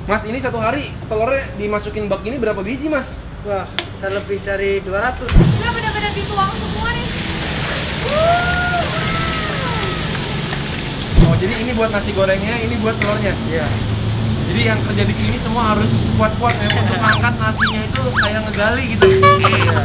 Mas, ini satu hari telurnya dimasukin bak ini berapa biji, Mas? Wah, bisa lebih dari 200. Udah bener-bener dituang semua nih. Oh, jadi ini buat nasi gorengnya, ini buat telurnya. Iya. Jadi yang kerja di sini semua harus kuat-kuat ya untuk angkat nasinya itu kayak ngegali gitu. Iya.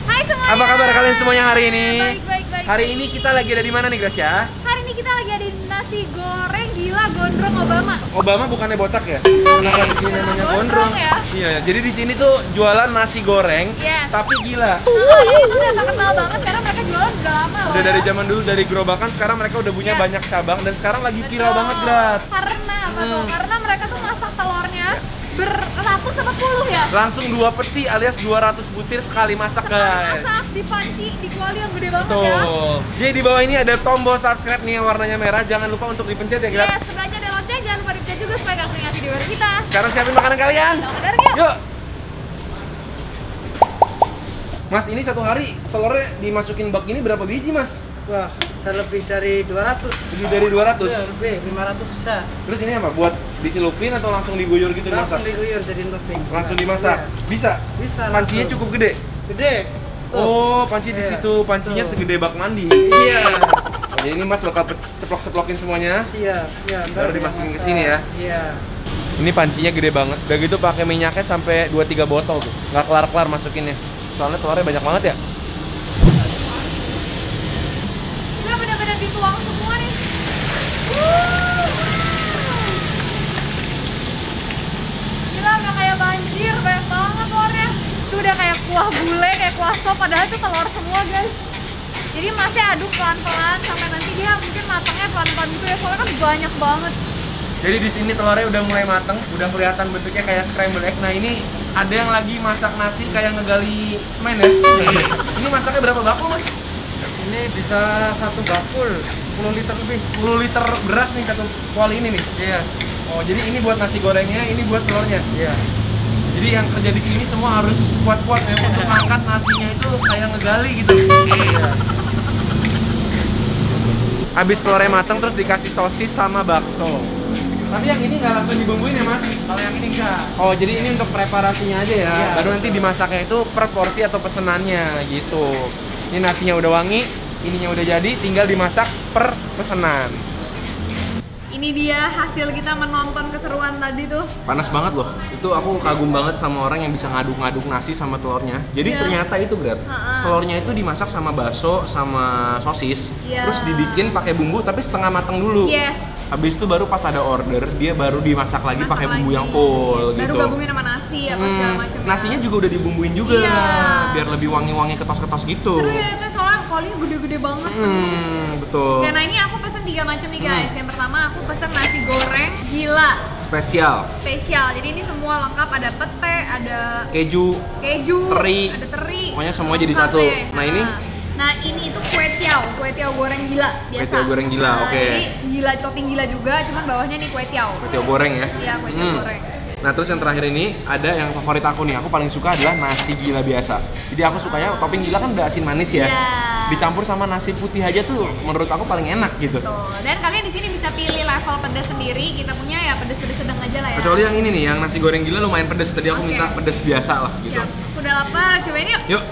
Hai semuanya. Apa kabar kalian semuanya hari ini? Baik. Hari ini kita lagi ada di mana nih, Gracia? Hari ini kita lagi ada di nasi goreng gila gondrong Obama. Obama bukannya botak ya? Kenapa di sini namanya gondrong? Ya? Iya, jadi di sini tuh jualan nasi goreng, Yes. tapi gila. Ini udah terkenal banget. Sekarang mereka jualan udah lama loh. Udah dari ya. zaman dulu dari gerobakan, sekarang mereka udah punya Iya. banyak cabang dan sekarang lagi viral Betul. banget, Grat. Karena apa tuh? Karena mereka tuh masak telurnya beratus sama puluh ya. Langsung 2 peti alias 200 butir sekali masak, guys. Masak di panci di kuali yang gede banget ya. Betul. Jadi di bawah ini ada tombol subscribe nih yang warnanya merah. Jangan lupa untuk dipencet ya, Grat. Yes, sebelahnya ada lonceng, jangan lupa dipencet juga supaya gak ketinggalan video baru kita. Sekarang siapin makanan kalian. Udah yuk. Yuk. Mas, ini satu hari telurnya dimasukin bak ini berapa biji, Mas? Wah, bisa lebih dari 200. Lebih dari 200. Iya, lebih 500 bisa. Terus ini apa? Buat dicelupin atau langsung diguyur gitu Langsung dimasak? diguyur jadiin topping. Langsung dimasak. Iya. Bisa. Bisa. Pancinya langsung. cukup gede. Gede. Tuh. Oh, panci di Iya. situ. Pancinya Tuh. segede bak mandi. Iya. Jadi ini Mas bakal ceplok-ceplokin semuanya. Siap. Ya, Baru dimasukin ke sini ya. Iya. Ini pancinya gede banget. Udah gitu pakai minyaknya sampai 2-3 botol tuh. Nggak kelar-kelar masukinnya. Soalnya telurnya banyak banget ya. Udah bener-bener dituang semua nih. Gila, udah kayak banjir, banyak banget telurnya. Itu udah kayak kuah gulai, kayak kuah sop, padahal itu telur semua, guys. Jadi masih aduk pelan-pelan sampai nanti dia mungkin matangnya pelan-pelan gitu ya, soalnya kan banyak banget. Jadi di sini telurnya udah mulai mateng, udah kelihatan bentuknya kayak scramble egg. Nah ini ada yang lagi masak nasi kayak ngegali semen ya. Ini masaknya berapa bakul, Mas? Ini bisa 1 bakul, 10 liter lebih. 10 liter beras nih satu kuali ini nih. Iya. Oh, jadi ini buat nasi gorengnya, ini buat telurnya. Iya. Jadi yang kerja di sini semua harus kuat-kuat ya untuk angkat nasinya itu kayak ngegali gitu. Iya. Habis telurnya mateng terus dikasih sosis sama bakso. Tapi yang ini nggak langsung dibumbuin ya, Mas? Kalau yang ini enggak. Oh, jadi ini untuk preparasinya aja ya. Iya, Baru nanti dimasaknya itu per porsi atau pesenannya gitu. Ini nasinya udah wangi, ininya udah jadi, tinggal dimasak per pesenan. Ini dia hasil kita menonton keseruan tadi tuh. Panas banget loh. Itu aku kagum banget sama orang yang bisa ngaduk-ngaduk nasi sama telurnya. Jadi Iya. ternyata itu berat. Telurnya itu dimasak sama bakso sama sosis. Iya. Terus dibikin pakai bumbu tapi setengah matang dulu. Yes. Habis itu baru pas ada order, dia baru dimasak lagi Masak pakai bumbu lagi. yang full Baru gitu. gabungin sama nasi apa segala macam. Nasinya juga udah dibumbuin juga. Iya. Biar lebih wangi-wangi ketos-ketos gitu. Seru ya itu soalnya kolinya gede-gede banget. Betul. Ya, nah ini aku pesen 3 macam nih guys. Yang pertama aku pesen nasi goreng gila Spesial. spesial. Jadi ini semua lengkap, ada pete, ada Keju. keju, ada teri. Pokoknya semua jadi Lengkap satu. deh. Nah, ini ini itu kue tiaw goreng gila biasa. Kue tiaw goreng gila, Nah, oke. Jadi gila topping gila juga, cuman bawahnya nih kue tiaw. kue tiaw goreng ya. Iya, kue tiaw goreng. Nah, terus yang terakhir ini ada yang favorit aku nih. Aku paling suka adalah nasi gila biasa. Jadi aku sukanya topping gila kan udah asin manis ya. Iya. Dicampur sama nasi putih aja tuh menurut aku paling enak gitu. Tuh. Dan kalian di sini bisa pilih level pedas sendiri. Kita punya ya pedas-pedas sedang aja lah ya. Kecuali yang ini nih, yang nasi goreng gila lumayan pedes. Tadi aku Oke. minta pedes biasa lah gitu. Siap. Udah lapar, cobain yuk. Yuk,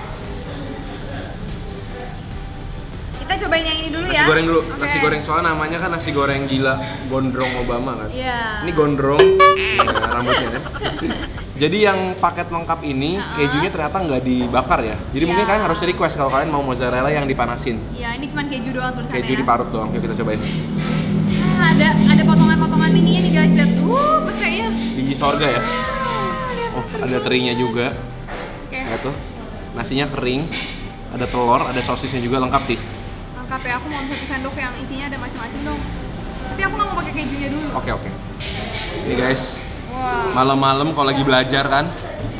Kita cobain yang ini dulu nasi ya. goreng dulu. Oke. Nasi goreng soalnya namanya kan nasi goreng gila gondrong Obama kan. Iya. Ini gondrong, nah, rambutnya ya. Jadi yang paket lengkap ini kejunya ternyata nggak dibakar ya. Jadi Iya. mungkin kalian harus request kalau kalian mau mozzarella yang dipanasin. Iya, ini cuma keju doang tulisannya. Keju ya. diparut doang. Yuk kita cobain. Nah, ada potongan-potongan ininya nih guys. Lihat. Pecahnya. Biji sorga ya. Lihat, Oh, seru. ada terinya juga. Oke. Lihat tuh. Nasinya kering. Ada telur, ada sosisnya juga lengkap sih. Lengkap ya. Aku mau 1 sendok yang isinya ada macam-macam dong. Tapi aku nggak mau pakai kejunya dulu. Oke. Ini guys, Wow. malam-malam kalau lagi belajar kan,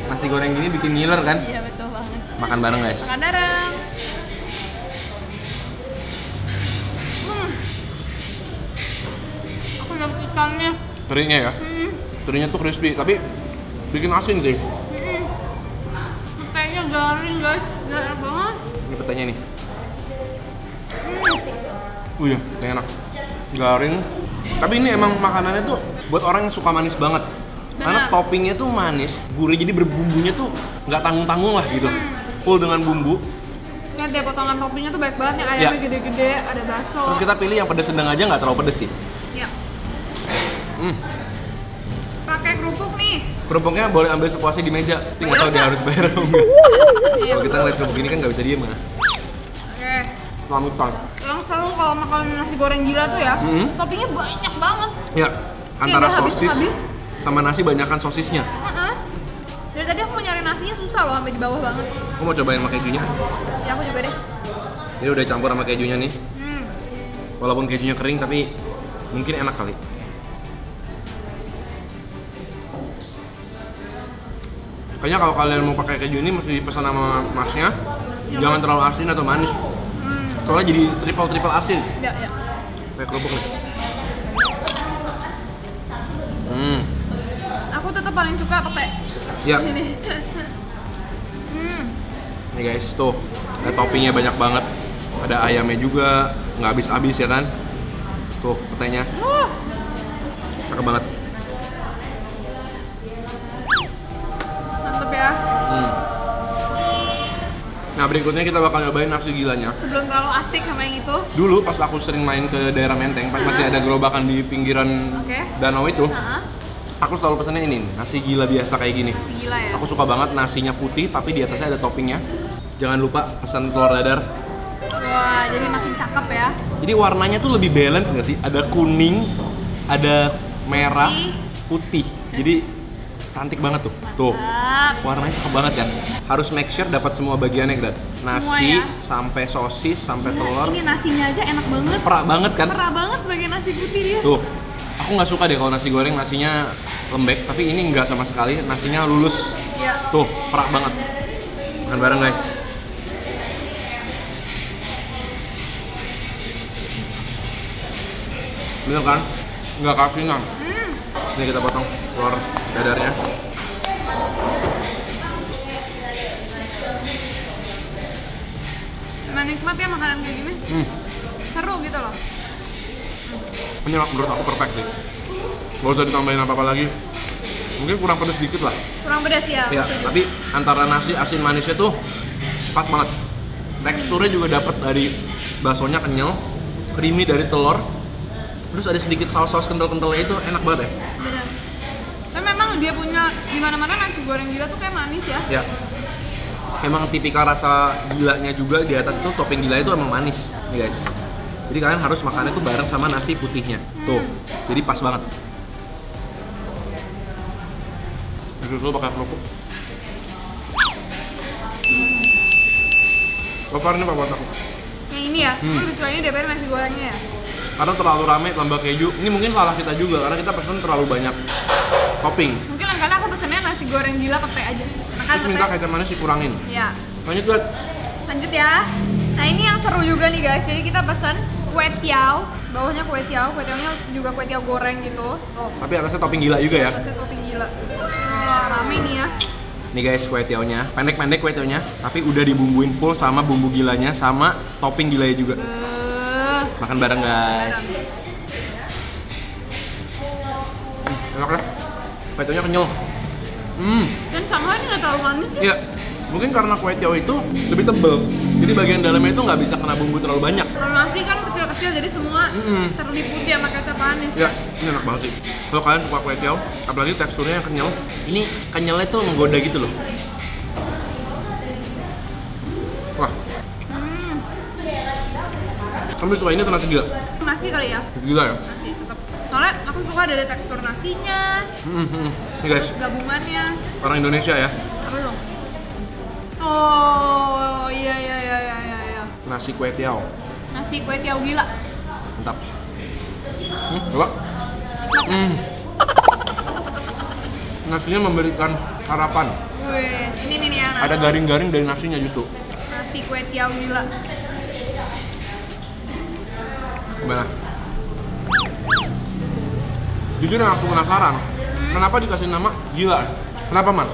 nasi goreng gini bikin ngiler kan? Iya betul banget. Makan bareng guys. Makan bareng. Aku lihat ikannya. Terinya ya. Terinya tuh crispy, tapi bikin asin sih. Kayaknya garing guys, enak banget. Ini petanya nih. Iya, enak. Garing. Tapi ini emang makanannya tuh buat orang yang suka manis banget. Karena toppingnya tuh manis, gurih, jadi berbumbunya tuh nggak tanggung-tanggung lah gitu. Full dengan bumbu. Ya, dia potongan toppingnya tuh baik banget, yang ayamnya gede-gede, ada bakso. Terus kita pilih yang pedas sedang aja, nggak terlalu pedes sih. Ya. Pakai kerupuk nih. Kerupuknya boleh ambil sepuasnya di meja, tapi nggak tahu dia harus bayar atau enggak. Kalau kita ngeliat kerupuk ini kan nggak bisa diem ya. Oke. Selamutan. Yang selalu kalau makan nasi goreng gila tuh ya, toppingnya banyak banget. Ya, antara nggak sosis habis. sama nasi banyakan sosisnya. Dari tadi aku mau nyari nasinya susah loh, sampai di bawah banget. Aku mau cobain sama kejunya. Ya aku juga deh. Ini udah campur sama kejunya nih. Walaupun kejunya kering tapi mungkin enak kali. Kayaknya kalau kalian mau pakai keju ini mesti dipesan sama masnya. Jangan terlalu asin atau manis. Soalnya jadi triple asin. Ya. Kayak kerupuk nih. Aku tetap paling suka pete. Ya. Ini. Nih guys, tuh ada toppingnya banyak banget. Ada ayamnya juga, nggak habis-habis ya kan? Tuh petenya. Cakep banget. Mantep ya. Nah berikutnya kita bakal nyobain nasi gilanya. Sebelum terlalu asik sama yang itu. Dulu pas aku sering main ke daerah Menteng, pas masih ada gerobakan di pinggiran danau itu, aku selalu pesennya ini, nasi gila biasa kayak gini. Nasi gila ya. Aku suka banget nasinya putih, tapi di atasnya ada toppingnya. Jangan lupa pesan telur dadar. Wah, jadi makin cakep ya. Jadi warnanya tuh lebih balance nggak sih? Ada kuning, ada merah, putih. Jadi cantik banget tuh. Tuh. Warnanya cakep banget kan. Harus make sure dapat semua bagiannya, Grat. Nasi sampai sosis sampai telur. Ini nasinya aja enak banget. Perak banget kan? Perak banget sebagai nasi putih dia. Tuh. Aku nggak suka deh kalau nasi goreng nasinya lembek, tapi ini nggak sama sekali. Nasinya lulus. Ya. Tuh, perak banget. Makan bareng, guys. Bener kan? Nggak kasinan. Ini kita potong telur dadarnya. Emang nikmat ya makanan kayak gini. Seru gitu loh. Ini menurut aku perfect sih. Gak usah ditambahin apa-apa lagi. Mungkin kurang pedas dikit lah. Kurang pedas ya. Ya, tapi antara nasi asin manisnya tuh pas banget. Teksturnya juga dapat dari baksonya kenyal, creamy dari telur. Terus ada sedikit saus-saus kental-kentalnya itu enak banget ya. Bener. Tapi memang dia punya di mana-mana nasi goreng gila tuh kayak manis ya. Ya. Emang tipikal rasa gilanya juga di atas tuh topping gila itu emang manis, guys. Jadi kalian harus makannya tuh bareng sama nasi putihnya. Tuh. Jadi pas banget. Disusul pakai kerupuk. Lapar nih Pak buat aku. Yang ini ya. Lebih suka ini daripada nasi gorengnya ya. Karena terlalu rame tambah keju. Ini mungkin salah kita juga karena kita pesen terlalu banyak topping. Mungkin lain kali aku pesennya nasi goreng gila pete aja. Terus minta kecap manis dikurangin. Ya. Lanjut Glat. Lanjut ya. Nah ini yang seru juga nih guys. Jadi kita pesen kue tiaw. Bawahnya kue tiawnya juga kue tiaw goreng gitu. Tuh. Tapi atasnya topping gila juga ya. Atasnya topping gila. Oh, rame nih ya. Nih guys kue tiawnya, pendek-pendek kue tiawnya, tapi udah dibumbuin full sama bumbu gilanya sama topping gilanya juga. Makan bareng guys. Enak deh. Kue tiawnya kenyal. Dan sama ini nggak terlalu manis ya? Iya. Mungkin karena kue tiaw itu lebih tebel, jadi bagian dalamnya itu nggak bisa kena bumbu terlalu banyak. Kalau nasi kan kecil-kecil, jadi semua terliputi sama kecap manis. Ya, ini enak banget sih. Kalau kalian suka kue tiaw, apalagi teksturnya yang kenyal, ini kenyalnya tuh menggoda gitu loh. Wah. Kamu suka ini atau nasi gila? Nasi kali ya? Gila ya? Nasi tetap. Soalnya aku suka dari tekstur nasinya. Ini guys, Gabungannya. orang Indonesia ya. Apa dong? Oh iya. Nasi kue tiaw. Nasi kue tiaw gila. Mantap. Coba. Nasinya memberikan harapan. Wih, ini nih ya nasi. Ada garing-garing dari nasinya justru. Nasi kue tiaw gila. Gimana? Jujur yang aku penasaran, kenapa dikasih nama gila? Kenapa Man?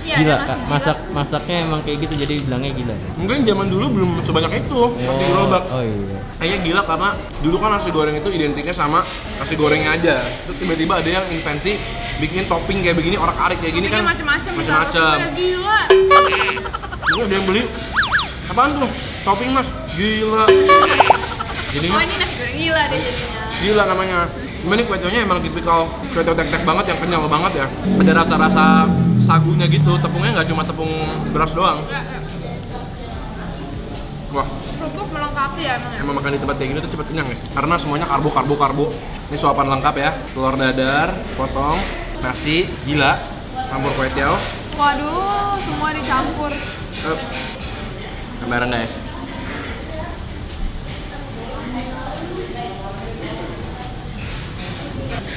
Iya, Gila, nasi Kak. Masaknya emang kayak gitu jadi bilangnya gila. Mungkin zaman dulu belum sebanyak itu nasi gerobak. Oh iya. Kayaknya gila karena dulu kan nasi goreng itu identiknya sama nasi gorengnya aja. Terus tiba-tiba ada yang invensi bikin topping kayak begini, orak-arik kayak gini kan macam-macam. macam-macam. Gila. Ini ada yang beli. Apaan tuh? Topping mas, gila. Jadinya Oh ini nasi goreng gila deh jadinya. gila namanya. Cuma ini kue tiaonya emang tipikal kue tiao tek-tek banget yang kenyal banget ya. Ada rasa-rasa sagunya gitu, tepungnya nggak cuma tepung beras doang. Wah, Kerupuk melengkapi ya emang ya. emang makan di tempat kayak gini tuh cepet kenyang ya. Karena semuanya karbo. Ini suapan lengkap ya. Telur dadar, potong, nasi, gila, campur kue tiao. Waduh, semua dicampur. Bareng guys.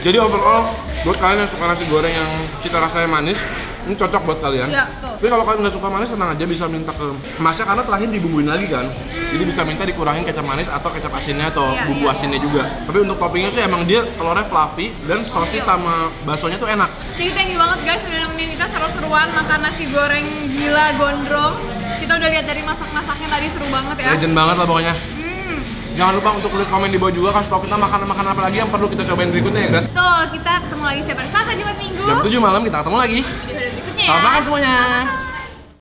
Jadi overall, buat kalian yang suka nasi goreng yang cita rasanya manis, ini cocok buat kalian. Iya, betul. Tapi kalau kalian nggak suka manis, tenang aja bisa minta ke masnya karena terakhir dibumbuin lagi kan. Jadi bisa minta dikurangin kecap manis atau kecap asinnya atau Iya, bumbu iya. asinnya juga. Tapi untuk toppingnya sih emang dia telurnya fluffy dan sosis sama baksonya tuh enak. Jadi thank you banget guys udah nemenin kita seru-seruan makan nasi goreng gila gondrong. Kita udah lihat dari masak-masaknya tadi seru banget ya. Legend banget lah pokoknya. Jangan lupa untuk tulis komen di bawah juga, kasih tau kita makanan-makanan apa lagi yang perlu kita cobain berikutnya ya kan. Betul, kita ketemu lagi setiap hari Selasa, Jumat, Minggu. Jam 7 malam kita ketemu lagi. Video berikutnya ya. Selamat makan semuanya.